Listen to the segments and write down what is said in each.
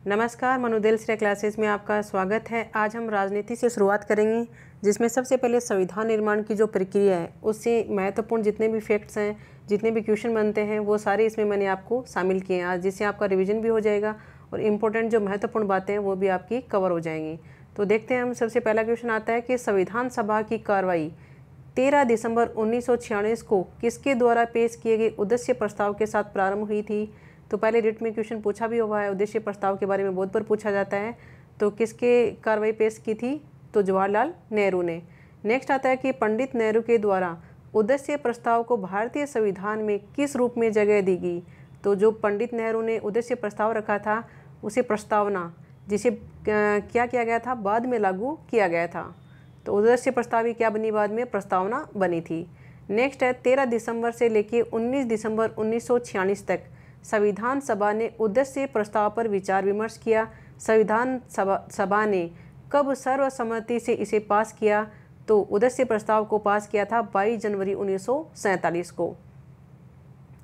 नमस्कार, मनुदेल श्रेय क्लासेस में आपका स्वागत है। आज हम राजनीति से शुरुआत करेंगे, जिसमें सबसे पहले संविधान निर्माण की जो प्रक्रिया है उससे महत्वपूर्ण जितने भी फैक्ट्स हैं, जितने भी क्वेश्चन बनते हैं, वो सारे इसमें मैंने आपको शामिल किए हैं आज, जिससे आपका रिवीजन भी हो जाएगा और इम्पोर्टेंट जो महत्वपूर्ण बातें हैं वो भी आपकी कवर हो जाएंगी। तो देखते हैं हम। सबसे पहला क्वेश्चन आता है कि संविधान सभा की कार्रवाई 13 दिसंबर 1946 को किसके द्वारा पेश किए गए उद्देश्य प्रस्ताव के साथ प्रारंभ हुई थी। तो पहले रिट में क्वेश्चन पूछा भी हुआ है, उद्देश्य प्रस्ताव के बारे में बहुत बार पूछा जाता है। तो किसके कार्रवाई पेश की थी, तो जवाहरलाल नेहरू ने। नेक्स्ट आता है कि पंडित नेहरू के द्वारा उद्देश्य प्रस्ताव को भारतीय संविधान में किस रूप में जगह दी गई। तो जो पंडित नेहरू ने उद्देश्य प्रस्ताव रखा था उसे प्रस्तावना, जिसे क्या किया गया था, बाद में लागू किया गया था। तो उद्देश्य प्रस्ताव ही क्या बनी, बाद में प्रस्तावना बनी थी। नेक्स्ट है 13 दिसंबर से लेकर 19 दिसंबर 1946 तक संविधान सभा ने उद्देश्य प्रस्ताव पर विचार विमर्श किया। संविधान सभा ने कब सर्वसम्मति से इसे पास किया। तो उद्देश्य प्रस्ताव को पास किया था 22 जनवरी 1947 को।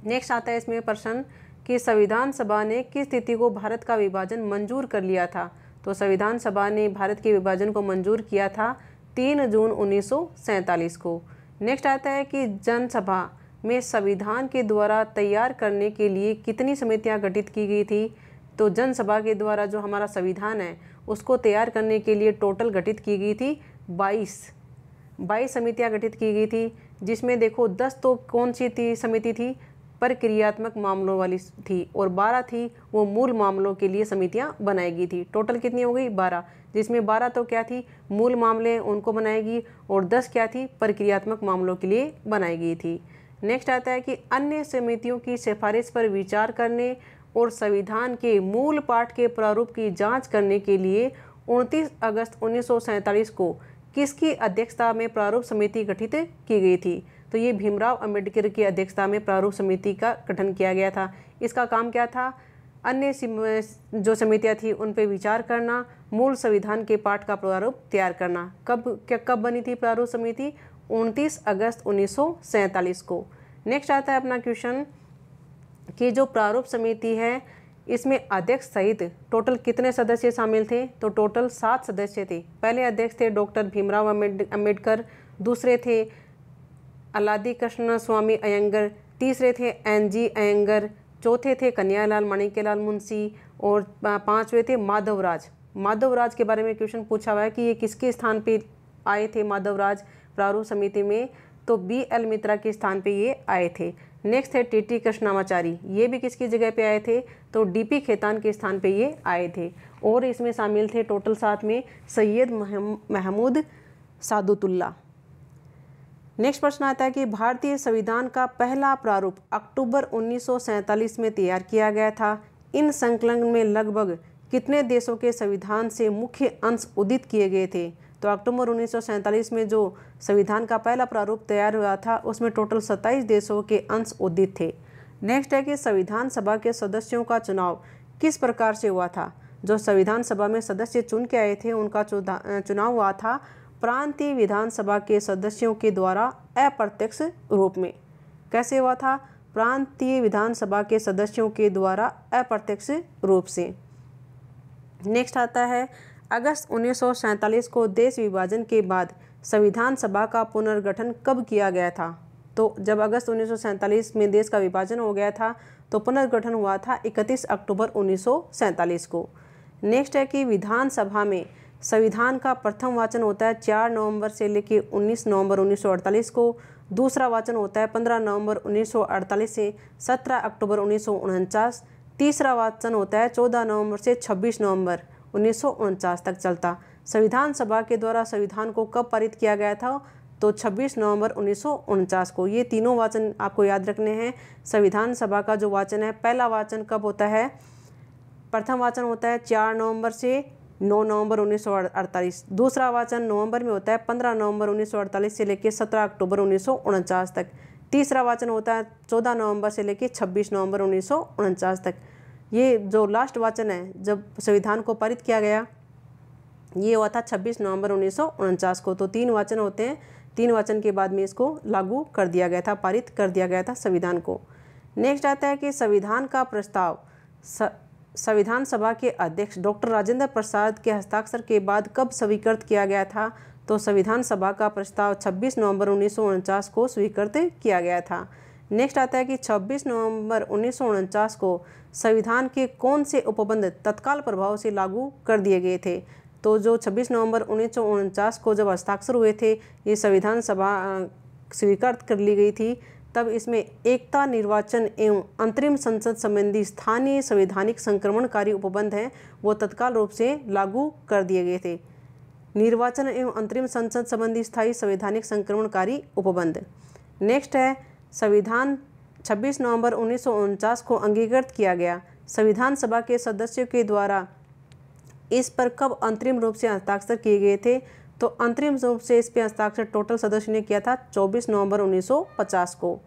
नेक्स्ट आता है इसमें प्रश्न कि संविधान सभा ने किस तिथि को भारत का विभाजन मंजूर कर लिया था। तो संविधान सभा ने भारत के विभाजन को मंजूर किया था 3 जून 1947 को। नेक्स्ट आता है कि जनसभा में संविधान के द्वारा तैयार करने के लिए कितनी समितियां गठित की गई थी। तो जनसभा के द्वारा जो हमारा संविधान है उसको तैयार करने के लिए टोटल गठित की गई थी 22 समितियां गठित की गई थी, जिसमें देखो 10 तो कौन सी थी समिति थी, प्रक्रियात्मक मामलों वाली थी, और 12 थी वो मूल मामलों के लिए समितियां बनाई गई थी। टोटल कितनी हो गई, 12, जिसमें 12 तो क्या थी, मूल मामले उनको बनाएगी, और 10 क्या थी, प्रक्रियात्मक मामलों के लिए बनाई गई थी। नेक्स्ट आता है कि अन्य समितियों की सिफारिश पर विचार करने और संविधान के मूल पाठ के प्रारूप की जांच करने के लिए 29 अगस्त 1947 को किसकी अध्यक्षता में प्रारूप समिति गठित की गई थी। तो ये भीमराव अंबेडकर की अध्यक्षता में प्रारूप समिति का गठन किया गया था। इसका काम क्या था, अन्य जो समितियां थी उन पर विचार करना, मूल संविधान के पाठ का प्रारूप तैयार करना। कब बनी थी प्रारूप समिति, 29 अगस्त 1947 को। नेक्स्ट आता है अपना क्वेश्चन कि जो प्रारूप समिति है इसमें अध्यक्ष सहित टोटल कितने सदस्य शामिल थे। तो टोटल 7 सदस्य थे। पहले अध्यक्ष थे डॉक्टर भीमराव अंबेडकर, दूसरे थे अलादी कृष्ण स्वामी अयंगर, तीसरे थे NG अयंगर, चौथे थे कन्हैयालाल माणिक्यलाल मुंशी, और 5वें थे माधवराज। माधवराज के बारे में क्वेश्चन पूछा हुआ है कि ये किसके स्थान पे आए थे माधवराज प्रारूप समिति में। तो BL मित्रा के स्थान पे ये आए थे। नेक्स्ट है TT कृष्णामाचारी, ये भी किसकी जगह पे आए थे, तो DP खेतान के स्थान पे ये आए थे। और इसमें शामिल थे टोटल साथ में सैयद महमूद सादुतुल्ला। नेक्स्ट प्रश्न आता है कि भारतीय संविधान का पहला प्रारूप अक्टूबर 1947 में तैयार किया गया था। इन संकलन में लगभग कितने देशों के संविधान से मुख्य अंश उदित किए गए थे। तो अक्टूबर 1947 में जो संविधान का पहला प्रारूप तैयार हुआ था उसमें टोटल 27 देशों के अंश उदित थे। नेक्स्ट है कि संविधान सभा के सदस्यों का चुनाव किस प्रकार से हुआ था। जो संविधान सभा में सदस्य चुन के आए थे उनका चुनाव हुआ था प्रांतीय विधानसभा के सदस्यों के द्वारा अप्रत्यक्ष रूप में। कैसे हुआ था, प्रांतीय विधानसभा के सदस्यों के द्वारा अप्रत्यक्ष रूप से। नेक्स्ट आता है अगस्त 1947 को देश विभाजन के बाद संविधान सभा का पुनर्गठन कब किया गया था। तो जब अगस्त 1947 में देश का विभाजन हो गया था तो पुनर्गठन हुआ था 31 अक्टूबर 1947 को। नेक्स्ट है कि विधानसभा में संविधान का प्रथम वाचन होता है 4 नवंबर से लेकर 19 नवंबर 1948 को। दूसरा वाचन होता है 15 नवंबर 1948 से 17 अक्टूबर 1949। तीसरा वाचन होता है 14 नवंबर से 26 नवंबर 1949 तक चलता। संविधान सभा के द्वारा संविधान को कब पारित किया गया था, तो 26 नवंबर 1949 को। ये तीनों वाचन आपको याद रखने हैं। संविधान सभा का जो वाचन है, पहला वाचन कब होता है, प्रथम वाचन होता है 4 नवंबर से 9 नवंबर 1948। दूसरा वाचन नवंबर में होता है 15 नवंबर 1948 से लेकर 17 अक्टूबर 1949 तक। तीसरा वाचन होता है 14 नवंबर से लेकर 26 नवंबर 1949 तक। ये जो लास्ट वाचन है जब संविधान को पारित किया गया ये हुआ था 26 नवंबर 1949 को। तो 3 वाचन होते हैं, 3 वाचन के बाद में इसको लागू कर दिया गया था, पारित कर दिया गया था संविधान को। नेक्स्ट आता है कि संविधान का प्रस्ताव संविधान सभा के अध्यक्ष डॉक्टर राजेंद्र प्रसाद के हस्ताक्षर के बाद कब स्वीकृत किया गया था? तो संविधान सभा का प्रस्ताव 26 नवंबर 1949 को स्वीकृत किया गया था। नेक्स्ट आता है कि 26 नवंबर 1949 को संविधान के कौन से उपबंध तत्काल प्रभाव से लागू कर दिए गए थे? तो जो 26 नवंबर 1949 को जब हस्ताक्षर हुए थे, ये संविधान सभा स्वीकृत कर ली गई थी, तब इसमें एकता, निर्वाचन एवं अंतरिम संसद संबंधी स्थानीय संवैधानिक संक्रमणकारी उपबंध हैं वो तत्काल रूप से लागू कर दिए गए थे। निर्वाचन एवं अंतरिम संसद संबंधी स्थायी संवैधानिक संक्रमणकारी उपबंध। नेक्स्ट है संविधान 26 नवंबर 1949 को अंगीकृत किया गया। संविधान सभा के सदस्यों के द्वारा इस पर कब अंतरिम रूप से हस्ताक्षर किए गए थे? तो अंतरिम रूप से इस पर हस्ताक्षर टोटल सदस्यों ने किया था 24 नवंबर 1950 को।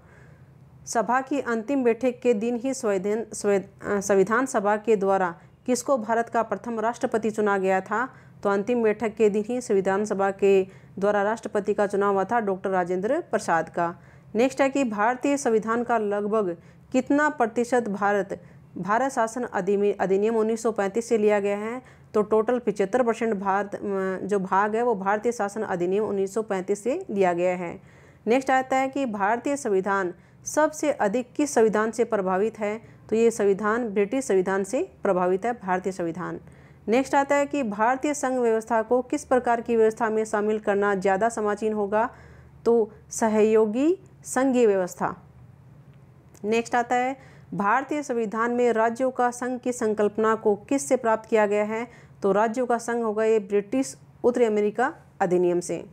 सभा की अंतिम बैठक के दिन ही संविधान सभा के द्वारा किसको भारत का प्रथम राष्ट्रपति चुना गया था? तो अंतिम बैठक के दिन ही संविधान सभा के द्वारा राष्ट्रपति का चुनाव हुआ था डॉक्टर राजेंद्र प्रसाद का। नेक्स्ट है कि भारतीय संविधान का लगभग कितना प्रतिशत भारत शासन अधिनियम 1935 से लिया गया है? तो टोटल 75% भारत जो भाग है वो भारतीय शासन अधिनियम 1935 से लिया गया है। नेक्स्ट आता है कि भारतीय संविधान सबसे अधिक किस संविधान से प्रभावित है? तो ये संविधान ब्रिटिश संविधान से प्रभावित है, भारतीय संविधान। नेक्स्ट आता है कि भारतीय संघ व्यवस्था को किस प्रकार की व्यवस्था में शामिल करना ज़्यादा समाचीन होगा? तो सहयोगी संघीय व्यवस्था। नेक्स्ट आता है भारतीय संविधान में राज्यों का संघ की संकल्पना को किस से प्राप्त किया गया है? तो राज्यों का संघ होगा ये ब्रिटिश उत्तरी अमेरिका अधिनियम से।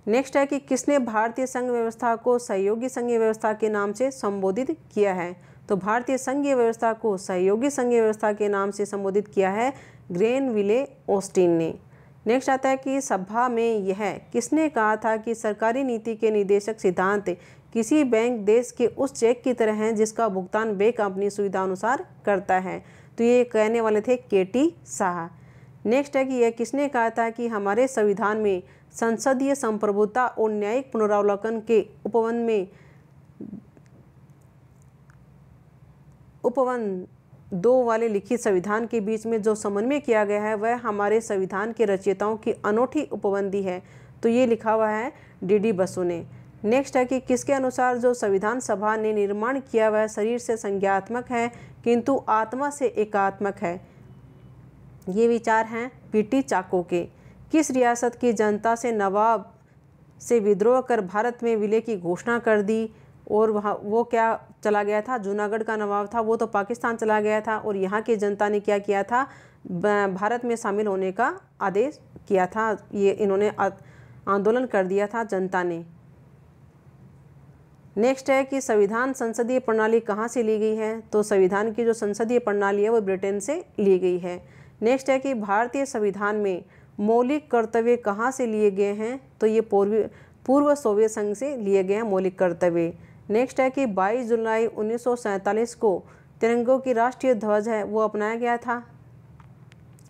नेक्स्ट है कि किसने भारतीय संघ व्यवस्था को सहयोगी संघीय व्यवस्था के नाम से संबोधित किया है? तो भारतीय संघीय व्यवस्था को सहयोगी संघीय व्यवस्था के नाम से संबोधित किया है ग्रेनविले ऑस्टिन ने। नेक्स्ट आता है कि सभा में यह किसने कहा था कि सरकारी नीति के निर्देशक सिद्धांत किसी बैंक देश के उस चेक की तरह हैं जिसका भुगतान बैंक अपनी सुविधा अनुसार करता है? तो ये कहने वाले थे केटी शाह। नेक्स्ट है कि यह किसने कहा था कि हमारे संविधान में संसदीय संप्रभुता और न्यायिक पुनरावलोकन के उपबंध 2 वाले लिखित संविधान के बीच में जो समन्वय किया गया है वह हमारे संविधान के रचयिताओं की अनोखी उपबंधी है? तो ये लिखा हुआ है डी बसु ने। नेक्स्ट है कि किसके अनुसार जो संविधान सभा ने निर्माण किया वह शरीर से संज्ञात्मक है किंतु आत्मा से एकात्मक है? ये विचार हैं पीटी चाको के। किस रियासत की जनता से नवाब से विद्रोह कर भारत में विलय की घोषणा कर दी? और वहाँ वो क्या चला गया था? जूनागढ़ का नवाब था, वो तो पाकिस्तान चला गया था और यहाँ की जनता ने क्या किया था? भारत में शामिल होने का आदेश किया था। ये इन्होंने आंदोलन कर दिया था जनता ने। नेक्स्ट है कि संविधान संसदीय प्रणाली कहाँ से ली गई है? तो संविधान की जो संसदीय प्रणाली है वो ब्रिटेन से ली गई है। नेक्स्ट है कि भारतीय संविधान में मौलिक कर्तव्य कहाँ से लिए गए हैं? तो ये पूर्व सोवियत संघ से लिए गए हैं मौलिक कर्तव्य। नेक्स्ट है कि 22 जुलाई 1947 को तिरंगों की राष्ट्रीय ध्वज है वो अपनाया गया था।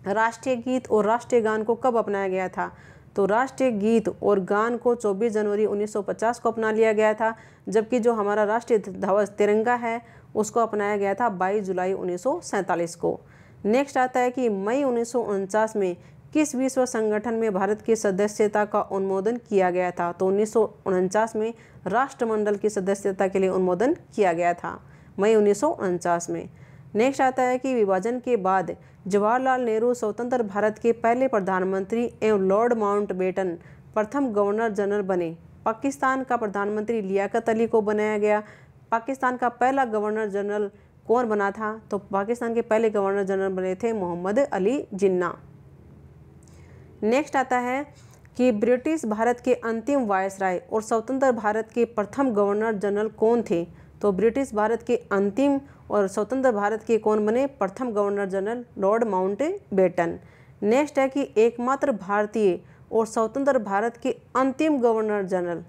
राष्ट्रीय गीत और राष्ट्रीय गान को कब अपनाया गया था? तो राष्ट्रीय गीत और गान को 24 जनवरी 1950 को अपना लिया गया था, जबकि जो हमारा राष्ट्रीय ध्वज तिरंगा है उसको अपनाया गया था 22 जुलाई 1947 को। नेक्स्ट आता है कि मई 1949 में किस विश्व संगठन में भारत की सदस्यता का अनुमोदन किया गया था? तो 1949 में राष्ट्रमंडल की सदस्यता के लिए अनुमोदन किया गया था मई 1949 में। नेक्स्ट आता है कि विभाजन के बाद जवाहरलाल नेहरू स्वतंत्र भारत के पहले प्रधानमंत्री एवं लॉर्ड माउंटबेटन प्रथम गवर्नर जनरल बने। पाकिस्तान का प्रधानमंत्री लियाकत अली को बनाया गया। पाकिस्तान का पहला गवर्नर जनरल कौन बना था? तो पाकिस्तान के पहले गवर्नर जनरल बने थे मोहम्मद अली जिन्ना। नेक्स्ट आता है कि ब्रिटिश भारत के अंतिम वायसराय और स्वतंत्र भारत के प्रथम गवर्नर जनरल कौन थे? तो ब्रिटिश भारत के अंतिम और स्वतंत्र भारत के कौन बने? प्रथम governor general Lord Mountbatten. Next है कि एकमात्र भारतीय और स्वतंत्र भारत के अंतिम गवर्नर जनरल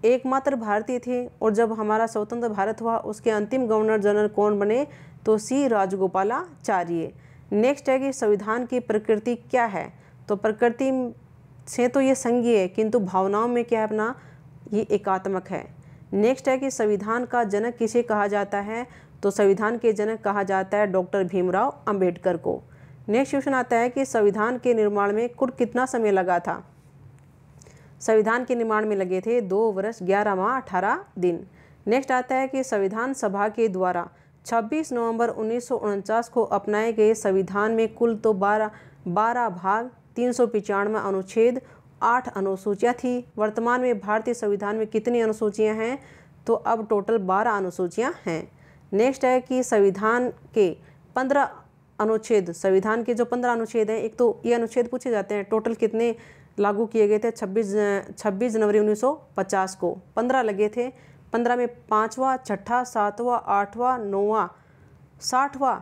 एकमात्र भारतीय थे और जब हमारा स्वतंत्र भारत हुआ उसके अंतिम गवर्नर जनरल कौन बने? तो सी राजगोपालाचार्य। नेक्स्ट है कि संविधान की प्रकृति क्या है? तो प्रकृति से तो ये संघीय है किंतु भावनाओं में क्या है अपना? ये एकात्मक है। नेक्स्ट है कि संविधान का जनक किसे कहा जाता है? तो संविधान के जनक कहा जाता है डॉक्टर भीमराव अंबेडकर को। नेक्स्ट क्वेश्चन आता है कि संविधान के निर्माण में कुल कितना समय लगा था। संविधान के निर्माण में लगे थे 2 वर्ष 11 माह 18 दिन। नेक्स्ट आता है कि संविधान सभा के द्वारा 26 नवंबर 1949 को अपनाए गए संविधान में कुल तो 12 भाग 395 अनुच्छेद 8 अनुसूचियाँ थी। वर्तमान में भारतीय संविधान में कितनी अनुसूचियाँ हैं, तो अब टोटल 12 अनुसूचियाँ हैं। नेक्स्ट है कि संविधान के 15 अनुच्छेद, संविधान के जो 15 अनुच्छेद हैं, एक तो ये अनुच्छेद पूछे जाते हैं, टोटल कितने लागू किए गए थे 26 जनवरी 1950 को 15 लगे थे। 15 में 5वां, 6ठा, 7वां, 8वां, 9वां, 60वां,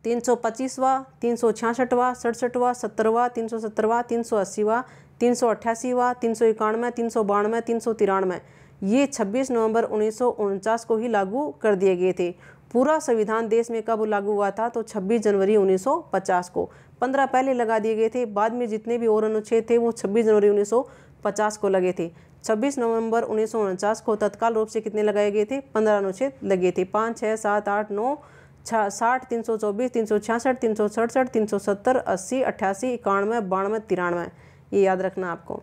325वां, 366वां, 67वां, 70वां, 370वां, 380वां, 388वां, 391, 392, 393 ये 26 नवंबर 1949 को ही लागू कर दिए गए थे। पूरा संविधान देश में कब लागू हुआ था, तो 26 जनवरी 1950 को। 15 पहले लगा दिए गए थे, बाद में जितने भी और अनुच्छेद थे वो 26 जनवरी 1950 को लगे थे। 26 नवंबर 1949 को तत्काल रूप से कितने लगाए गए थे, 15 अनुच्छेद लगे थे। 5, 6, 7, 8, 9, 60, 324, 366, 367, 370, 80, 88, 91, 92, 93 ये याद रखना आपको।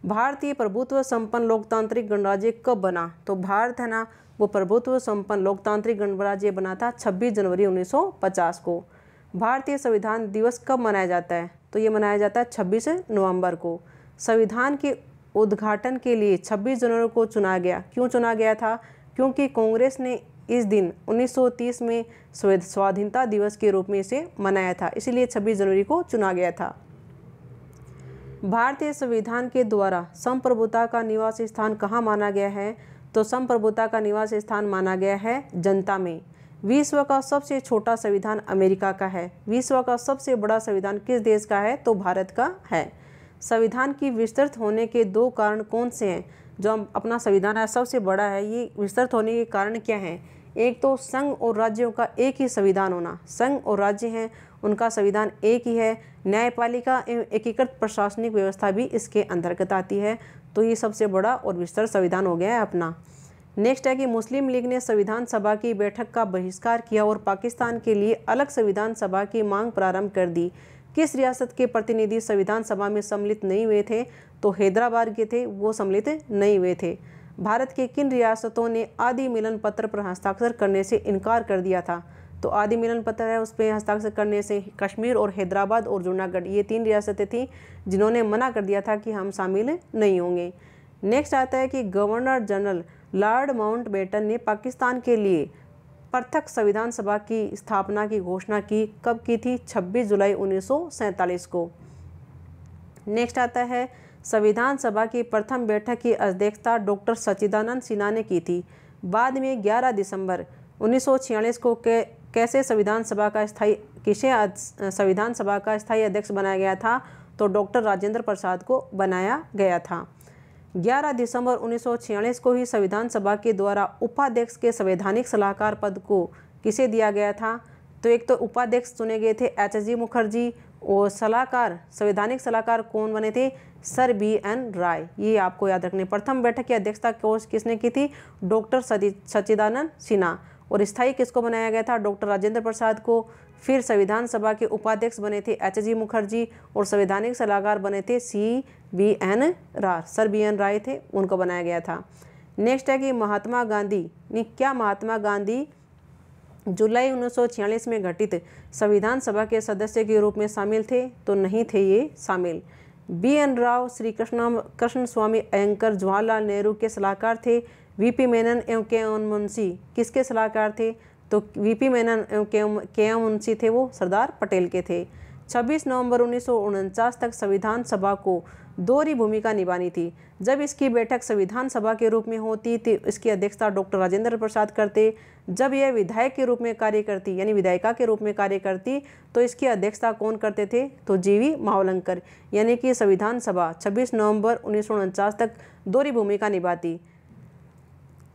भारतीय प्रभुत्व संपन्न लोकतांत्रिक गणराज्य कब बना, तो भारत है ना वो प्रभुत्व संपन्न लोकतांत्रिक गणराज्य बना था 26 जनवरी 1950 को। भारतीय संविधान दिवस कब मनाया जाता है, तो ये मनाया जाता है 26 नवंबर को। संविधान के उद्घाटन के लिए 26 जनवरी को चुना गया। क्यों चुना गया था, क्योंकि कांग्रेस ने इस दिन 1930 में स्वाधीनता दिवस के रूप में इसे मनाया था, इसीलिए 26 जनवरी को चुना गया था। भारतीय संविधान के द्वारा संप्रभुता का निवास स्थान कहाँ माना गया है, तो संप्रभुता का निवास स्थान माना गया है जनता में। विश्व का सबसे छोटा संविधान अमेरिका का है। विश्व का सबसे बड़ा संविधान किस देश का है, तो भारत का है। संविधान की विस्तृत होने के 2 कारण कौन से हैं। जो अपना संविधान है सबसे बड़ा है, ये विस्तृत होने के कारण क्या हैं। एक तो संघ और राज्यों का एक ही संविधान होना, संघ और राज्य हैं उनका संविधान एक ही है। न्यायपालिका एवं एकीकृत प्रशासनिक व्यवस्था भी इसके अंतर्गत आती है, तो ये सबसे बड़ा और विस्तृत संविधान हो गया है अपना। नेक्स्ट है कि मुस्लिम लीग ने संविधान सभा की बैठक का बहिष्कार किया और पाकिस्तान के लिए अलग संविधान सभा की मांग प्रारंभ कर दी। किस रियासत के प्रतिनिधि संविधान सभा में सम्मिलित नहीं हुए थे, तो हैदराबाद के थे, वो सम्मिलित नहीं हुए थे। भारत के किन रियासतों ने आदि मिलन पत्र पर हस्ताक्षर करने से इनकार कर दिया था, तो आदि मिलन पत्र है उस पर हस्ताक्षर करने से कश्मीर और हैदराबाद और जूनागढ़ ये 3 रियासतें थीं जिन्होंने मना कर दिया था कि हम शामिल नहीं होंगे। नेक्स्ट आता है कि गवर्नर जनरल लॉर्ड माउंटबेटन ने पाकिस्तान के लिए पृथक संविधान सभा की स्थापना की घोषणा की, कब की थी, 26 जुलाई 1947 को। नेक्स्ट आता है संविधान सभा की प्रथम बैठक की अध्यक्षता डॉक्टर सच्चिदानंद सिन्हा ने की थी। बाद में 11 दिसंबर 1946 को किसे संविधान सभा का स्थायी अध्यक्ष बनाया गया था, तो डॉक्टर राजेंद्र प्रसाद को बनाया गया था। 11 दिसंबर 1946 को ही संविधान सभा के द्वारा उपाध्यक्ष के संवैधानिक सलाहकार पद को किसे दिया गया था, तो एक तो उपाध्यक्ष चुने गए थे एच.जी. मुखर्जी और सलाहकार संवैधानिक सलाहकार कौन बने थे, सर बी.एन. राय। ये आपको याद रखने। प्रथम बैठक की अध्यक्षता किसने की थी, डॉक्टर सच्चिदानंद सिन्हा। और स्थायी किसको बनाया गया था, डॉक्टर राजेंद्र प्रसाद को। फिर संविधान सभा के उपाध्यक्ष बने थे एच.जी. मुखर्जी और संवैधानिक सलाहकार बने थे सर बी.एन. राय थे, उनको बनाया गया था। नेक्स्ट है कि महात्मा गांधी जुलाई 1946 में घटित संविधान सभा के सदस्य के रूप में शामिल थे, तो नहीं थे ये शामिल। बी.एन. राव श्री कृष्ण स्वामी अयंकर जवाहरलाल नेहरू के सलाहकार थे। वी.पी. मेनन एवं के.एम. मुंशी किसके सलाहकार थे, तो वी.पी. मेनन एवं के.एम. मुंशी थे वो सरदार पटेल के थे। 26 नवंबर 1949 तक संविधान सभा को दोहरी भूमिका निभानी थी। जब इसकी बैठक संविधान सभा के रूप में होती थी, इसकी अध्यक्षता डॉक्टर राजेंद्र प्रसाद करते। जब यह विधायक के रूप में कार्य करती, यानी विधायिका के रूप में कार्य करती, तो इसकी अध्यक्षता कौन करते थे, तो जी.वी. मावलंकर। यानी कि संविधान सभा 26 नवंबर 1949 तक दोहरी भूमिका निभाती।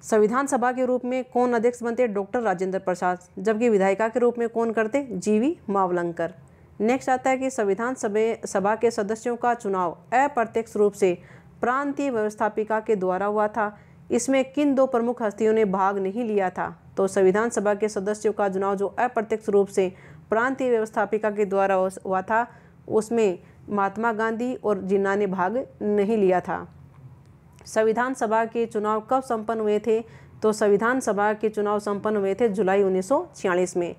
संविधान सभा के रूप में कौन अध्यक्ष बनते, डॉक्टर राजेंद्र प्रसाद, जबकि विधायिका के रूप में कौन करते, जी.वी. मावलंकर। नेक्स्ट आता है कि संविधान सभा के सदस्यों का चुनाव अप्रत्यक्ष रूप से प्रांतीय व्यवस्थापिका के द्वारा हुआ था। इसमें किन दो प्रमुख हस्तियों ने भाग नहीं लिया था? तो संविधान सभा के सदस्यों का चुनाव जो अप्रत्यक्ष रूप से प्रांतीय व्यवस्थापिका के द्वारा हुआ था, उसमें महात्मा गांधी और जिन्ना ने भाग नहीं लिया था। संविधान सभा के चुनाव कब संपन्न हुए थे? तो संविधान सभा के चुनाव संपन्न हुए थे जुलाई 1946 में।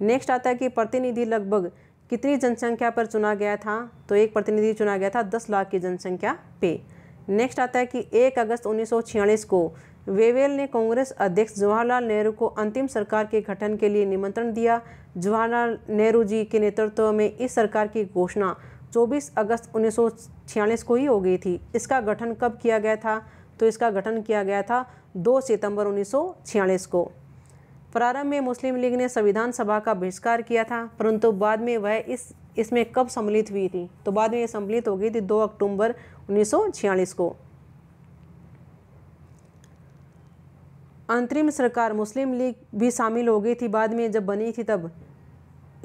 नेक्स्ट आता है कि प्रतिनिधि लगभग कितनी जनसंख्या पर चुना गया था? तो एक प्रतिनिधि चुना गया था 10 लाख की जनसंख्या पे। नेक्स्ट आता है कि 1 अगस्त 1946 को वेवेल ने कांग्रेस अध्यक्ष जवाहरलाल नेहरू को अंतिम सरकार के गठन के लिए निमंत्रण दिया। जवाहरलाल नेहरू जी के नेतृत्व में इस सरकार की घोषणा 24 अगस्त 1946 को ही हो गई थी। इसका गठन कब किया गया था? तो इसका गठन किया गया था 2 सितंबर 1946 को। प्रारंभ में मुस्लिम लीग ने संविधान सभा का बहिष्कार किया था, परंतु बाद में वह इसमें कब सम्मिलित हुई थी? तो बाद में ये सम्मिलित हो गई थी 2 अक्टूबर 1946 को। अंतरिम सरकार मुस्लिम लीग भी शामिल हो गई थी बाद में जब बनी थी तब।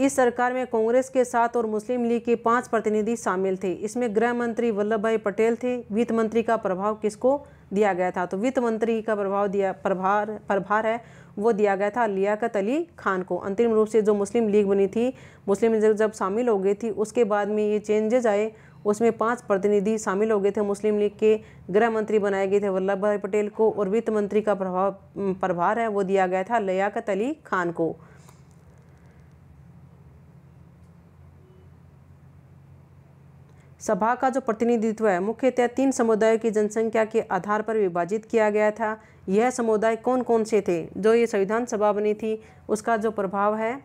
इस सरकार में कांग्रेस के 7 और मुस्लिम लीग के 5 प्रतिनिधि शामिल थे। इसमें गृह मंत्री वल्लभ भाई पटेल थे। वित्त मंत्री का प्रभाव किसको दिया गया था? तो वित्त मंत्री का प्रभार है वो दिया गया था लियाकत अली खान को। अंतिम रूप से जो मुस्लिम लीग बनी थी, मुस्लिम लीग जब शामिल हो गई थी उसके बाद में ये चेंजेज आए, उसमें 5 प्रतिनिधि शामिल हो गए थे मुस्लिम लीग के। गृह मंत्री बनाए गए थे वल्लभ भाई पटेल को और वित्त मंत्री का प्रभार है वो दिया गया था लियाकत अली खान को। सभा का जो प्रतिनिधित्व है मुख्यतः 3 समुदायों की जनसंख्या के आधार पर विभाजित किया गया था। यह समुदाय कौन कौन से थे? जो ये संविधान सभा बनी थी उसका जो प्रभाव है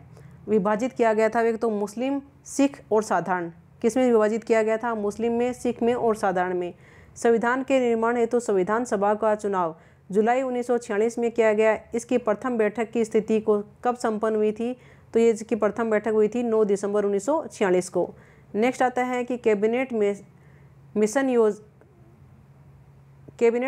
विभाजित किया गया था, एक तो मुस्लिम, सिख और साधारण। किसमें विभाजित किया गया था? मुस्लिम में, सिख में और साधारण में। संविधान के निर्माण हेतु संविधान सभा का चुनाव जुलाई 1946 में किया गया। इसकी प्रथम बैठक की स्थिति को कब संपन्न हुई थी? तो ये इसकी प्रथम बैठक हुई थी 9 दिसंबर 1946 को। नेक्स्ट आता है कि कैबिनेट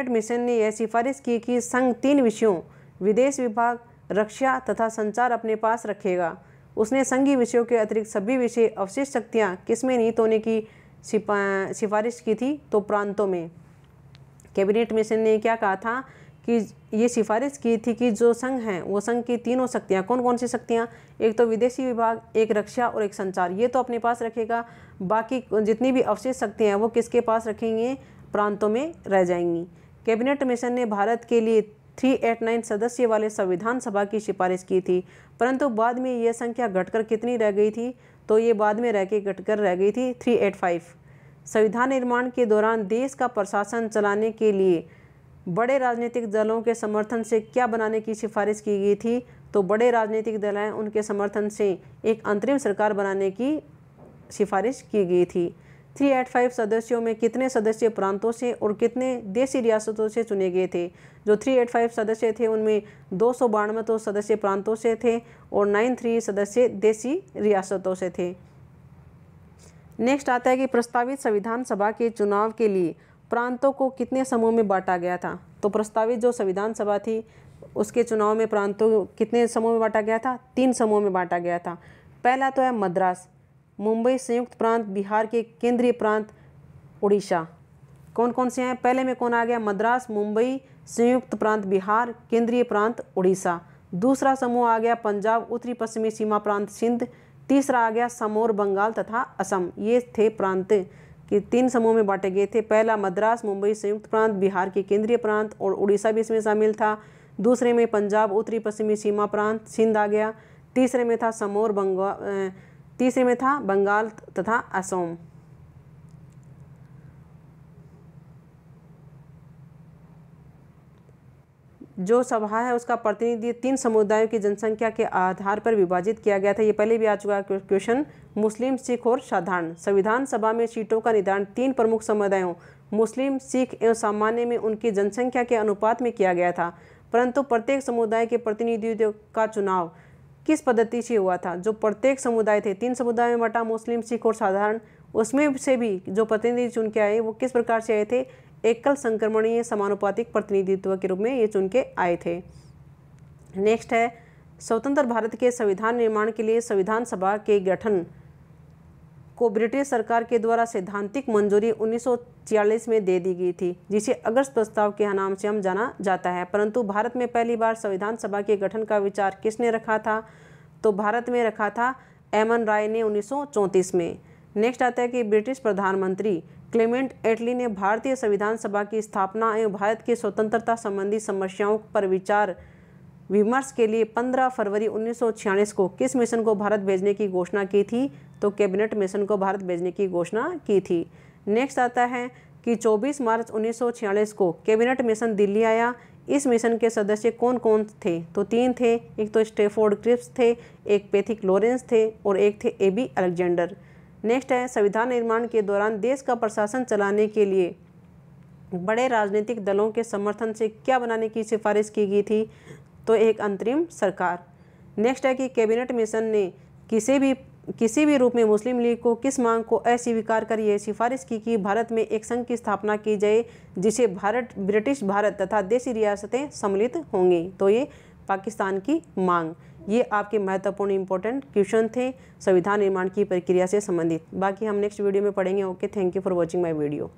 मिशन ने यह सिफारिश की कि संघ 3 विषयों विदेश विभाग, रक्षा तथा संचार अपने पास रखेगा। उसने संघीय विषयों के अतिरिक्त सभी विषय अवशिष्ट शक्तियाँ किसमें निहित होने की सिफारिश की थी? तो प्रांतों में। कैबिनेट मिशन ने क्या कहा था कि ये सिफारिश की थी कि जो संघ हैं वो संघ की 3 शक्तियाँ, कौन कौन सी शक्तियाँ? एक तो विदेशी विभाग, एक रक्षा और एक संचार, ये तो अपने पास रखेगा। बाकी जितनी भी अवशेष शक्तियाँ हैं वो किसके पास रखेंगे? प्रांतों में रह जाएंगी। कैबिनेट मिशन ने भारत के लिए 389 सदस्य वाले संविधान सभा की सिफारिश की थी, परंतु बाद में यह संख्या घटकर कितनी रह गई थी? तो ये बाद में घटकर रह गई थी 385। संविधान निर्माण के दौरान देश का प्रशासन चलाने के लिए बड़े राजनीतिक दलों के समर्थन से क्या बनाने की सिफारिश की गई थी? तो बड़े राजनीतिक दल हैं उनके समर्थन से एक अंतरिम सरकार बनाने की सिफारिश की गई थी। 385 सदस्यों में कितने सदस्य प्रांतों से और कितने देशी रियासतों से चुने गए थे? जो 385 सदस्य थे उनमें 292 तो सदस्य प्रांतों से थे और 93 सदस्य देशी रियासतों से थे। नेक्स्ट आता है कि प्रस्तावित संविधान सभा के चुनाव के लिए प्रांतों को कितने समूह में बांटा गया था? तो प्रस्तावित जो संविधान सभा थी उसके चुनाव में प्रांतों कितने समूह में बांटा गया था? 3 समूह में बांटा गया था। पहला तो है मद्रास, मुंबई संयुक्त प्रांत, बिहार के केंद्रीय प्रांत, उड़ीसा। कौन कौन से हैं? पहले में कौन आ गया? मद्रास, मुंबई संयुक्त प्रांत, बिहार, केंद्रीय प्रांत, उड़ीसा। दूसरा समूह आ गया पंजाब, उत्तरी पश्चिमी सीमा प्रांत, सिंध। तीसरा आ गया समोर, बंगाल तथा असम। ये थे प्रांत कि 3 समूह में बांटे गए थे। पहला मद्रास, मुंबई संयुक्त प्रांत, बिहार के केंद्रीय प्रांत और उड़ीसा भी इसमें शामिल था। दूसरे में पंजाब, उत्तरी पश्चिमी सीमा प्रांत, सिंध आ गया। तीसरे में था समोर, तीसरे में था बंगाल तथा असम। जो सभा है उसका प्रतिनिधि 3 समुदायों की जनसंख्या के आधार पर विभाजित किया गया था। ये पहले भी आ चुका है क्वेश्चन, मुस्लिम, सिख और साधारण। संविधान सभा में सीटों का निर्धारण 3 प्रमुख समुदायों मुस्लिम, सिख एवं सामान्य में उनकी जनसंख्या के अनुपात में किया गया था, परंतु प्रत्येक समुदाय के प्रतिनिधियों का चुनाव किस पद्धति से हुआ था? जो प्रत्येक समुदाय थे 3 समुदाय में बांटा, मुस्लिम, सिख और साधारण, उसमें से भी जो प्रतिनिधि चुन के आए वो किस प्रकार से आए थे? एकल संक्रमणीय समानुपातिक प्रतिनिधित्व के रूप में ये चुन के आए थे। नेक्स्ट है स्वतंत्र भारत के संविधान निर्माण के लिए संविधान सभा के गठन को ब्रिटिश सरकार के द्वारा सैद्धांतिक मंजूरी 1946 में दे दी गई थी, जिसे अगस्त प्रस्ताव के नाम से हम जाना जाता है। परंतु भारत में पहली बार संविधान सभा के गठन का विचार किसने रखा था? तो भारत में रखा था एमन राय ने 1934 में। नेक्स्ट आता है कि ब्रिटिश प्रधानमंत्री क्लेमेंट एटली ने भारतीय संविधान सभा की स्थापना एवं भारत की स्वतंत्रता संबंधी समस्याओं पर विचार विमर्श के लिए 15 फरवरी 1946 को किस मिशन को भारत भेजने की घोषणा की थी? तो कैबिनेट मिशन को भारत भेजने की घोषणा की थी। नेक्स्ट आता है कि 24 मार्च 1946 को कैबिनेट मिशन दिल्ली आया। इस मिशन के सदस्य कौन कौन थे? तो 3 थे। एक तो स्टैफोर्ड क्रिप्स थे, एक पैथिक लॉरेंस थे और एक थे एबी अलेक्जेंडर। नेक्स्ट है संविधान निर्माण के दौरान देश का प्रशासन चलाने के लिए बड़े राजनीतिक दलों के समर्थन से क्या बनाने की सिफारिश की गई थी? तो एक अंतरिम सरकार। नेक्स्ट है कि कैबिनेट मिशन ने किसी भी रूप में मुस्लिम लीग को किस मांग को अस्वीकार कर यह सिफारिश की कि भारत में एक संघ की स्थापना की जाए जिसे ब्रिटिश भारत तथा देशी रियासतें सम्मिलित होंगी? तो ये पाकिस्तान की मांग। ये आपके महत्वपूर्ण इंपॉर्टेंट क्वेश्चन थे संविधान निर्माण की प्रक्रिया से संबंधित। बाकी हम नेक्स्ट वीडियो में पढ़ेंगे। Okay, thank you for watching my video.